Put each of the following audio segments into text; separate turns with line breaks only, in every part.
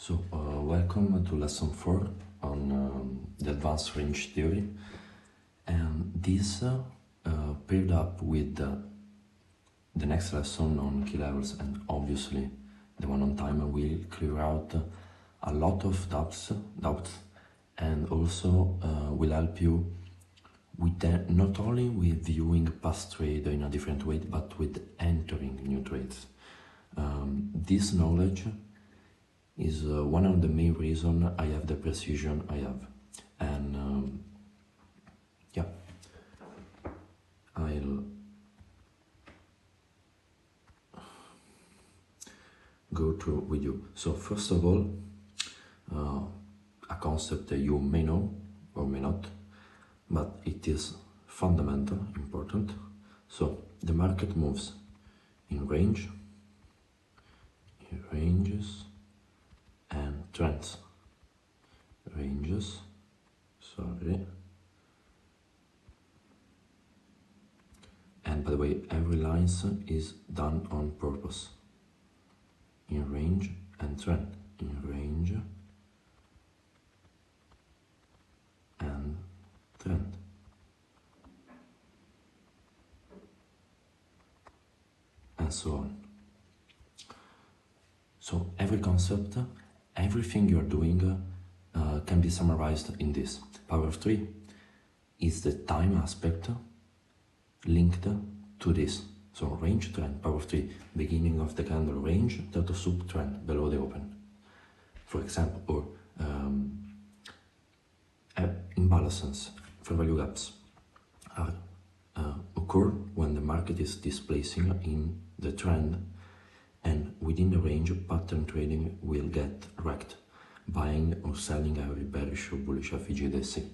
Welcome to lesson 4 on the advanced range theory, and this paired up with the next lesson on key levels and obviously the one on timer will clear out a lot of doubts and also will help you with not only with viewing past trade in a different way, but with entering new trades. This knowledge is one of the main reasons I have the precision I have, and yeah, I'll go through with you. So first of all, a concept that you may know or may not, but it is fundamental, important. So the market moves in ranges, and trends. Ranges, and by the way, every line is done on purpose. In range and trend. In range and trend. And so on. So every concept, everything you're doing can be summarized in this. Power of 3 is the time aspect linked to this. So range, trend, power of 3, beginning of the candle, range, total sub, trend, below the open. For example, or imbalances, fair value gaps are, occur when the market is displacing in the trend, and within the range, pattern trading will get wrecked, buying or selling every bearish or bullish FVGDC.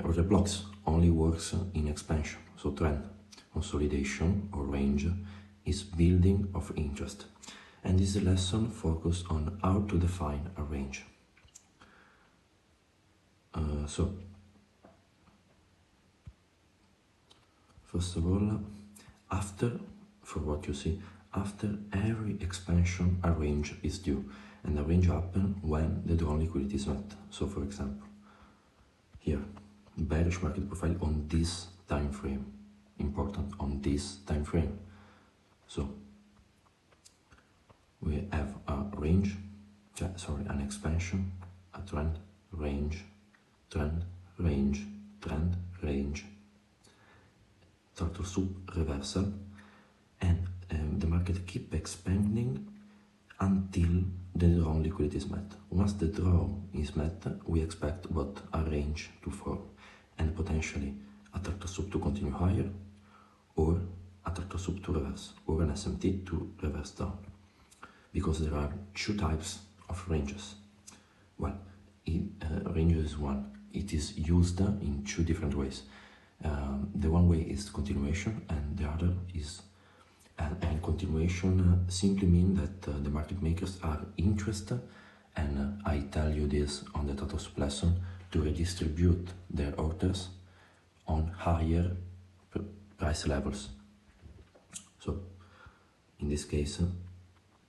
Or the blocks only works in expansion, so trend, consolidation or range is building of interest. And this lesson focuses on how to define a range. So, first of all, for what you see, after every expansion, a range is due, and a range happens when the drawn liquidity is met. So, for example, here, bearish market profile on this time frame, important, on this time frame. So, we have a range, an expansion, a trend, range, trend, range, trend, range, total sub, reversal, and the market keep expanding until the drawn liquidity is met. Once the draw is met, we expect what a range to form, and potentially a total sub to continue higher, or a total sub to reverse, or an SMT to reverse down. Because there are two types of ranges. Well, range is one. It is used in two different ways. The one way is continuation, and the other is and continuation simply means that the market makers are interested, and I tell you this on the total sub lesson, to redistribute their orders on higher price levels. So in this case,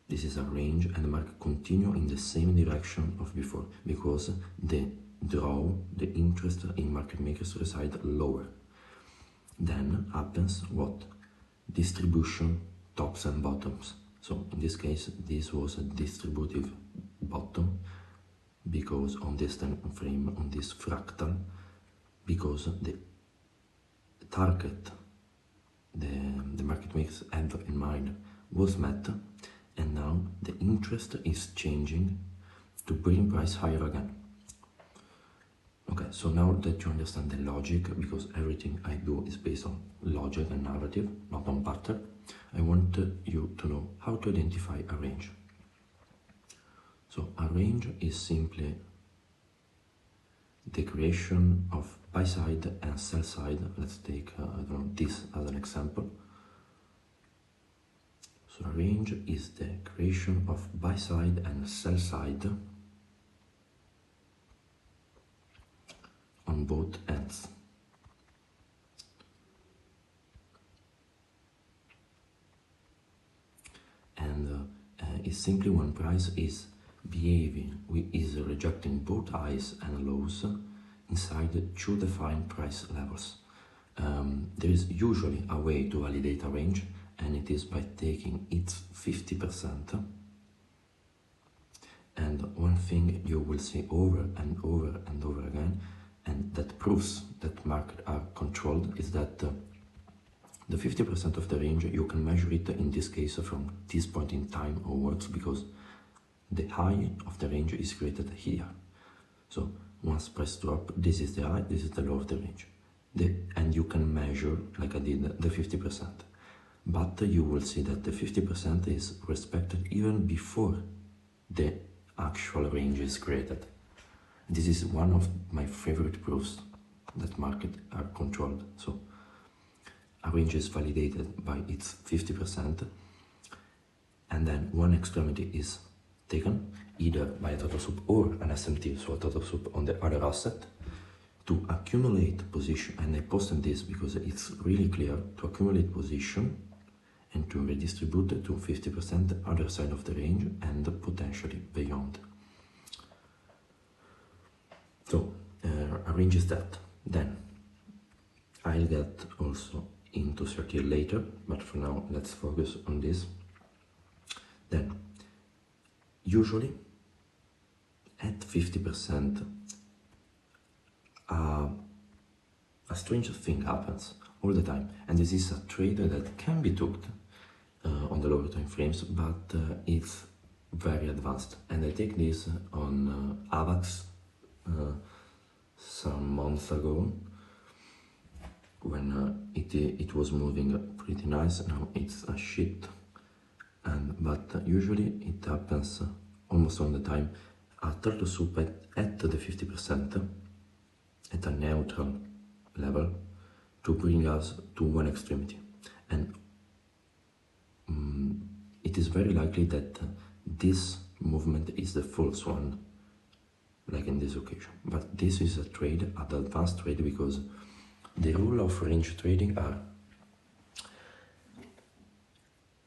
this is a range, and the market continue in the same direction of before, because the interest in market makers reside lower. Then happens what? Distribution, tops and bottoms. So in this case, this was a distributive bottom, because on this time frame, on this fractal, because the target the market makers had in mind was met, and now the interest is changing to bring price higher again. Okay, so now that you understand the logic, because everything I do is based on logic and narrative, not on pattern, I want you to know how to identify a range. So a range is simply the creation of buy side and sell side. Let's take this as an example. So a range is the creation of buy side and sell side on both ends. And is simply when price is behaving is rejecting both highs and lows inside two defined price levels. There is usually a way to validate a range, and it is by taking its 50%. And one thing you will see over and over and over again, and that proves that markets are controlled, is that the 50% of the range, you can measure it in this case from this point in time onwards, because the high of the range is created here. So once price drop, this is the high, this is the low of the range. And you can measure, like I did, the 50%. But you will see that the 50% is respected even before the actual range is created. This is one of my favorite proofs that markets are controlled. So a range is validated by its 50%, and then one extremity is taken either by a total soup or an SMT, so a total soup on the other asset, to accumulate position. And I posted this because it's really clear: to accumulate position and to redistribute it to 50% other side of the range and potentially beyond. So a range is that. Then I'll get also into 30 later, but for now let's focus on this. Then usually at 50%, a strange thing happens all the time, and this is a trade that can be took on the lower time frames, but it's very advanced. And I take this on AVAX some months ago, when it was moving pretty nice. Now it's a shit, but usually it happens almost all the time. A turtle soup at the 50%, at a neutral level, to bring us to one extremity. And it is very likely that this movement is the false one, like in this occasion. But this is a trade, an advanced trade, because the rule of range trading are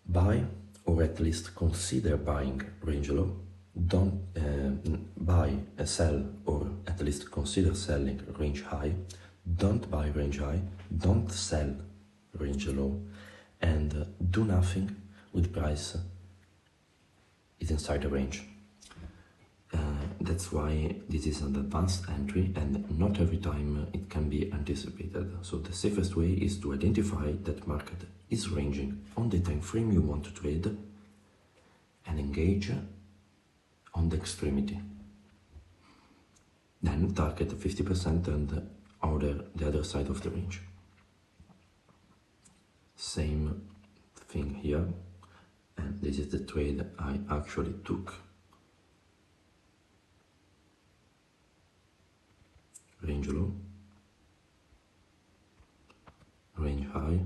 buy, or at least consider buying range low, don't buy, sell, or at least consider selling range high, don't buy range high, don't sell range low, and do nothing with price is inside the range. That's why this is an advanced entry, and not every time it can be anticipated. So the safest way is to identify that market is ranging on the time frame you want to trade and engage on the extremity. Then target 50% and the other side of the range. Same thing here, and this is the trade I actually took. Range low, range high,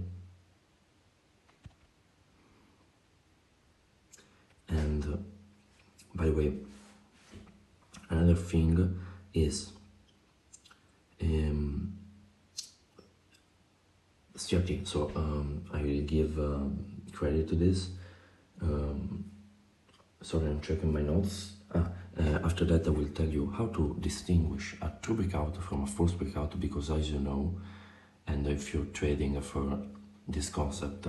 and by the way, another thing is CRT. So I will give credit to this. Sorry, I'm checking my notes. After that, I will tell you how to distinguish a true breakout from a false breakout, because as you know, and if you're trading for this concept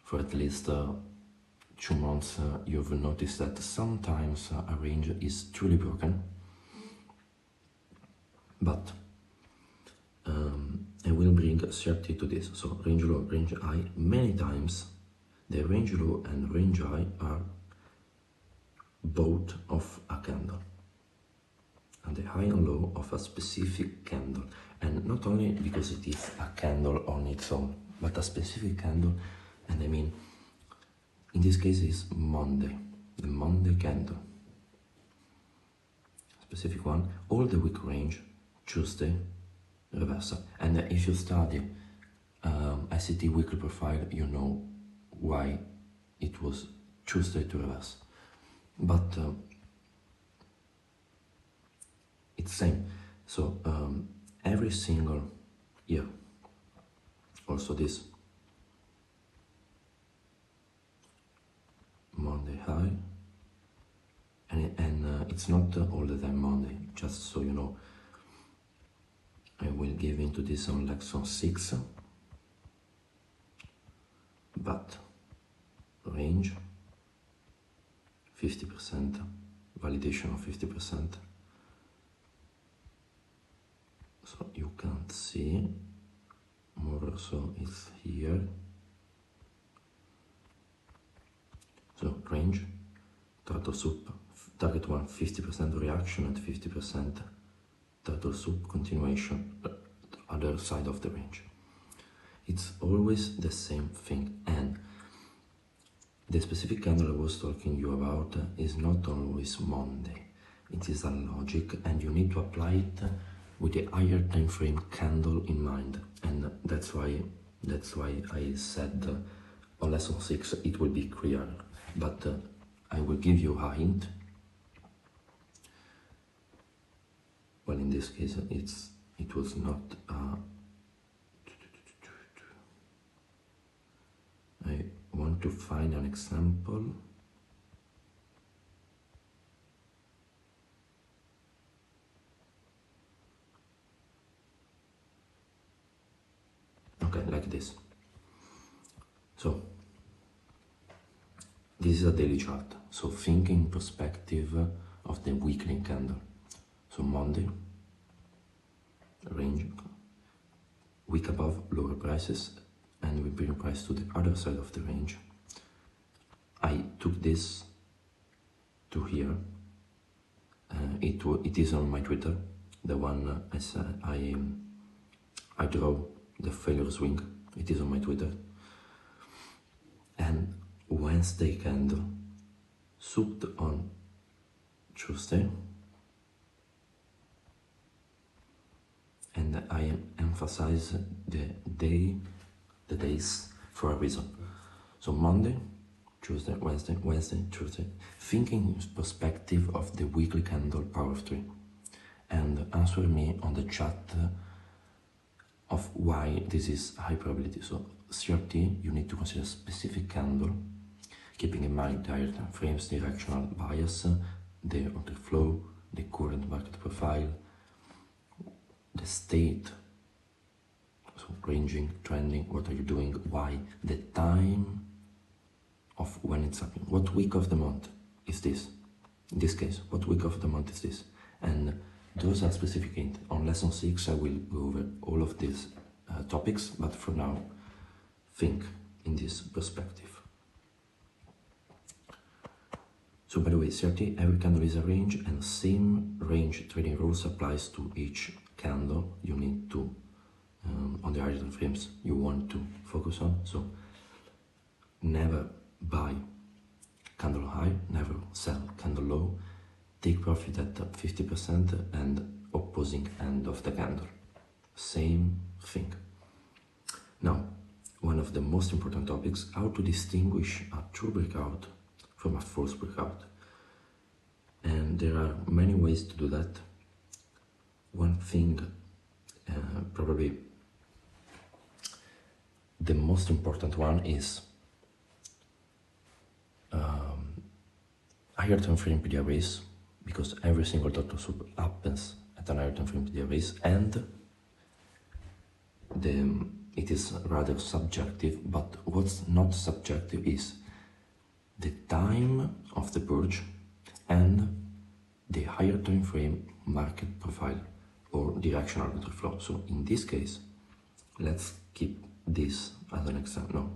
for at least 2 months, you've noticed that sometimes a range is truly broken. But I will bring CRT to this. So range low, range high, many times the range low and range high are both of a candle, and the high and low of a specific candle. And not only because it is a candle on its own, but a specific candle. And I mean, in this case is Monday, the Monday candle, specific one, all the week range, Tuesday, reversal. And if you study ICT weekly profile, you know why it was Tuesday to reverse. But it's same. So every single year, also this Monday high, and it's not all the time Monday, just so you know. I will give into this on lesson 6, but range 50%, validation of 50%. So you can't see, more or so it's here. So range, turtle soup, target 1, 50% reaction and 50% turtle soup continuation, other side of the range. It's always the same thing, and the specific candle I was talking you about is not always Monday. It is a logic, and you need to apply it with the higher time frame candle in mind, and that's why I said on lesson 6 it will be clear, but I will give you a hint. Well, in this case it was not I want to find an example. Okay, like this. So this is a daily chart, so think in perspective of the weekly candle. So Monday, range, week above, lower prices, and we bring price to the other side of the range. I took this to here. It is on my Twitter, the one I said I draw the failure swing. It is on my Twitter. And Wednesday candle, souped on Tuesday. And I emphasize the days for a reason. So Monday, Tuesday, Wednesday, Tuesday. Thinking in perspective of the weekly candle power of 3. And answer me on the chat of why this is high probability. So CRT, you need to consider specific candle, keeping in mind the higher time frames, directional bias, the order flow, the current market profile, the state, so ranging, trending, what are you doing, why, the time of when it's happening, what week of the month is this, in this case, what week of the month is this, and those are specific hints. On lesson 6 I will go over all of these topics, but for now, think in this perspective. So by the way, CRT, every candle is a range, and same range trading rules applies to each candle you need to, on the higher time frames you want to focus on. So never buy candle high, never sell candle low, take profit at 50% and opposing end of the candle. Same thing. Now, one of the most important topics, how to distinguish a true breakout from a false breakout. And there are many ways to do that. One thing, probably the most important one, is higher time frame PDRAs, because every single turtle soup happens at an higher time frame PDRAs, and it is rather subjective, but what's not subjective is the time of the purge and the higher time frame market profile or directional order flow. So in this case, let's keep this as an example. No,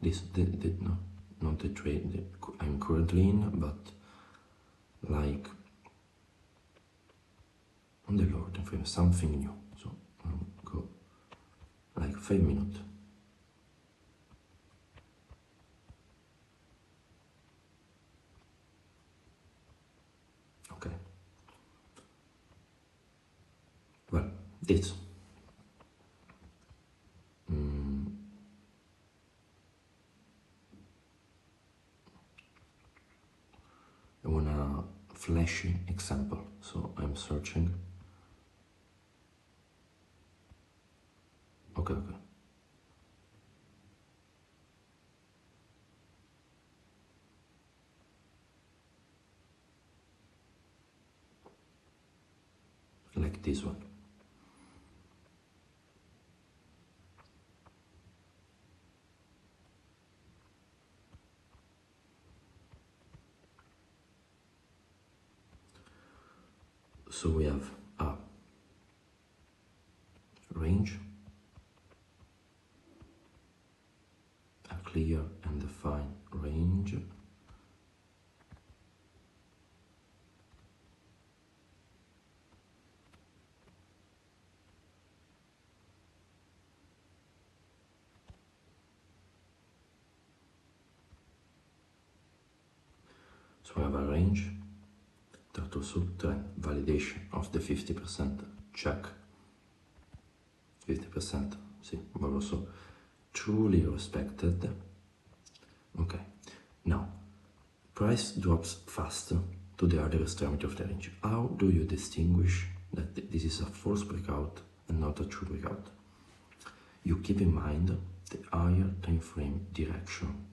no, not the trade I'm currently in, but like on the lower time frame, something new. So I'll go like 5 minutes. Okay. Well, this. I want a flashy example, so I'm searching. Okay. like this one. So we have a range, a clear and defined range, so we have a range, turtle soup trend, validation of the 50%, check, 50%, see, but also truly respected. Okay, now, price drops faster to the other extremity of the range. How do you distinguish that this is a false breakout and not a true breakout? You keep in mind the higher time frame direction.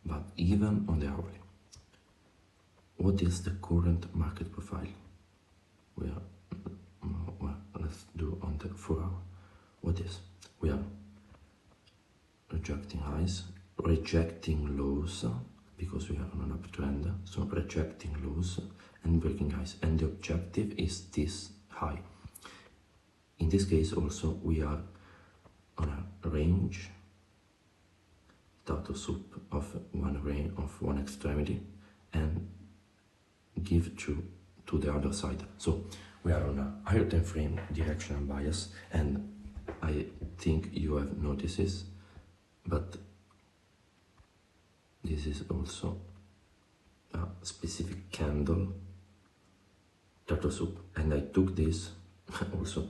But even on the hourly, what is the current market profile? Well, let's do on the 4 hour. What is? We are rejecting highs, rejecting lows, because we are on an uptrend, so rejecting lows and breaking highs, and the objective is this high. In this case also we are on a range, turtle soup of one extremity, and give to the other side. So we are on a higher time frame directional bias, and I think you have noticed this, but this is also a specific candle, turtle soup, and I took this also.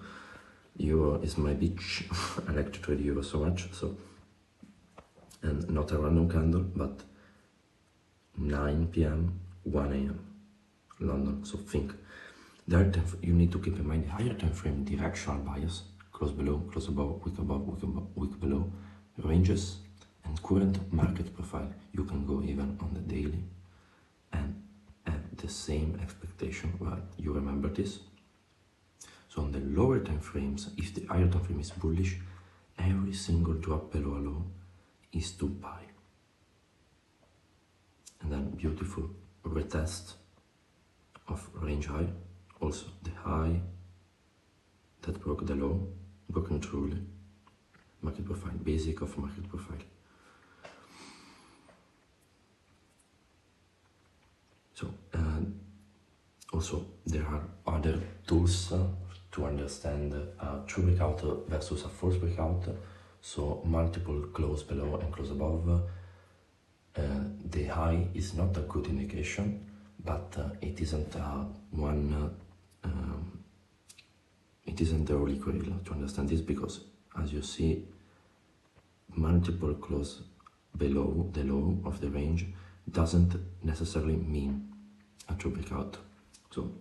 Euro is my bitch. I like to trade euro so much, so, and not a random candle, but 9 p.m, 1 a.m. London. So think, you need to keep in mind the higher time frame directional bias, close below, close above, wick above, wick below, ranges, and current market profile. You can go even on the daily and have the same expectation, right? You remember this? So on the lower time frames, if the higher time frame is bullish, every single drop below a low is to buy. And then beautiful retest of range high, also the high that broke the low, broken truly, market profile, basic of market profile. So, also there are other tools to understand a true breakout versus a false breakout. So multiple close below and close above. The high is not a good indication, but it isn't it isn't the holy grail to understand this, because as you see, multiple close below the low of the range doesn't necessarily mean a true breakout. So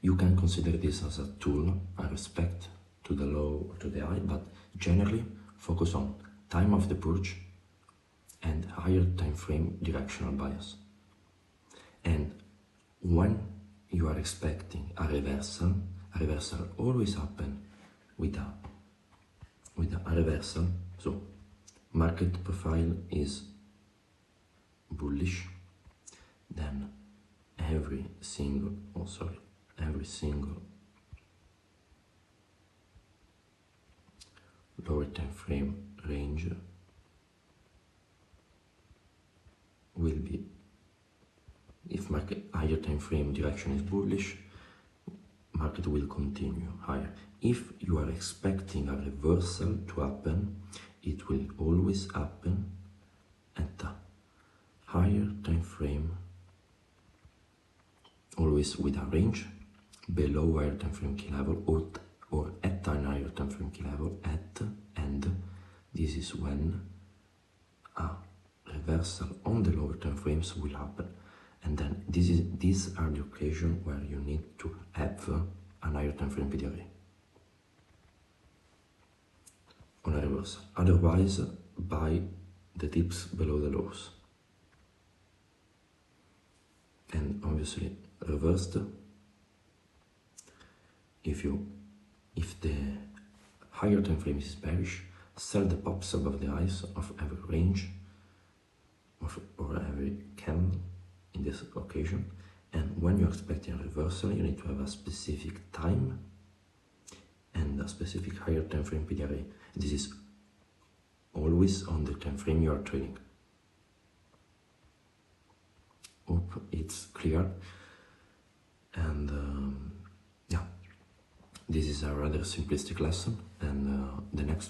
you can consider this as a tool, a respect to the low or to the high, but generally focus on time of the purge and higher time frame directional bias. And when you are expecting a reversal always happens with a reversal. So market profile is bullish, then every single lower time frame range will be, if market higher time frame direction is bullish, market will continue higher. If you are expecting a reversal to happen, it will always happen at a higher time frame, always with a range below higher time frame key level, or at a higher time frame key level, and this is when a reversal on the lower time frames will happen. And then these are the occasion where you need to have a higher time frame PDRA on a reversal. Otherwise, buy the dips below the lows. and obviously reversed. If the higher time frame is bearish, sell the pops above the highs of every range or every candle in this occasion. And when you're expecting a reversal, you need to have a specific time and a specific higher time frame PDRA. This is always on the time frame you are trading. Hope it's clear. And yeah, this is a rather simplistic lesson, and the next